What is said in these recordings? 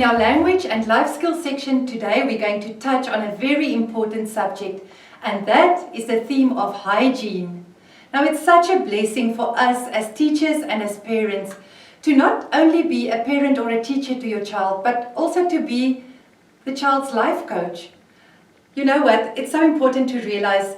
our language and life skills section today, we're going to touch on a very important subject, and that is the theme of hygiene. Now, it's such a blessing for us as teachers and as parents to not only be a parent or a teacher to your child, but also to be the child's life coach. You know what? It's so important to realize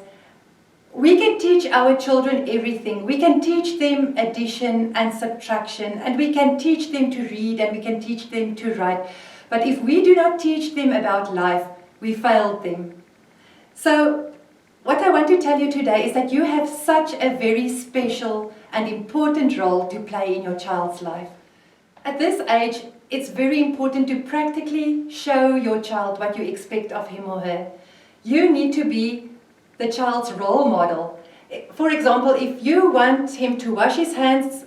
we can teach our children everything. We can teach them addition and subtraction, and we can teach them to read, and we can teach them to write. But if we do not teach them about life, we failed them. So what I want to tell you today is that you have such a very special and important role to play in your child's life. At this age, it's very important to practically show your child what you expect of him or her. You need to be the child's role model. For example, if you want him to wash his hands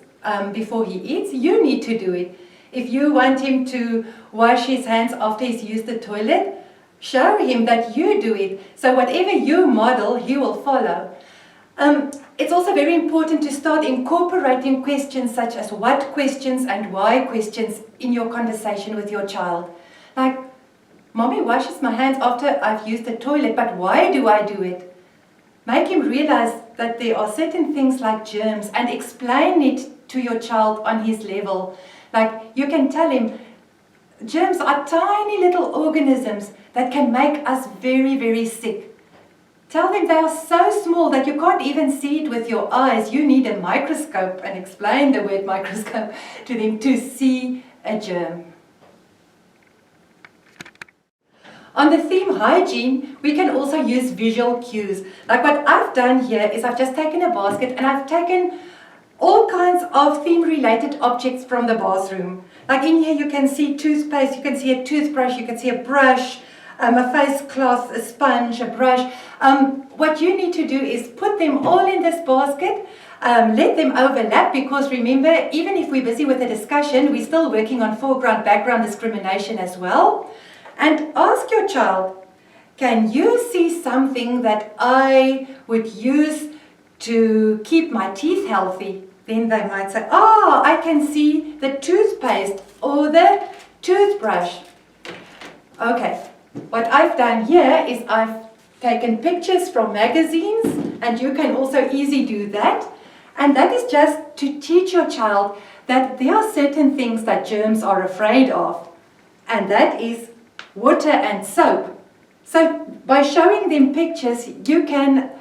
before he eats, you need to do it. If you want him to wash his hands after he's used the toilet, show him that you do it. So whatever you model, he will follow. It's also very important to start incorporating questions such as what questions and why questions in your conversation with your child. Like, Mommy washes my hands after I've used the toilet, but why do I do it? Make him realize that there are certain things like germs and explain it to your child on his level. Like, you can tell him, germs are tiny little organisms that can make us very, very sick. Tell them they are so small that you can't even see it with your eyes. You need a microscope, and explain the word microscope to them to see a germ. On the theme hygiene, we can also use visual cues. Like what I've done here is I've just taken a basket and I've taken all kinds of theme-related objects from the bathroom. Like in here you can see toothpaste, you can see a toothbrush, you can see a brush, a face cloth, a sponge, a brush. What you need to do is put them all in this basket, let them overlap, because remember, even if we're busy with a discussion, we're still working on foreground-background discrimination as well. And ask your child, can you see something that I would use to keep my teeth healthy? Then they might say, oh, I can see the toothpaste or the toothbrush. Okay, what I've done here is I've taken pictures from magazines, and you can also easily do that. And that is just to teach your child that there are certain things that germs are afraid of. And that is water and soap. So by showing them pictures, you can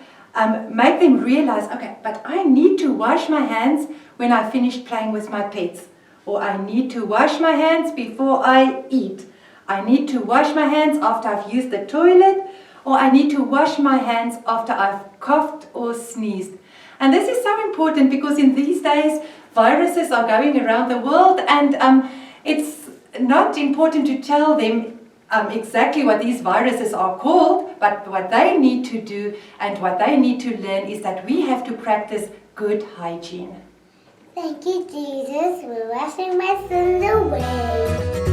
make them realize, okay, but I need to wash my hands when I finish playing with my pets. Or I need to wash my hands before I eat. I need to wash my hands after I've used the toilet. Or I need to wash my hands after I've coughed or sneezed. And this is so important because in these days, viruses are going around the world, and it's not important to tell them exactly what these viruses are called, but what they need to do and what they need to learn is that we have to practice good hygiene. Thank you, Jesus, for washing my sins away.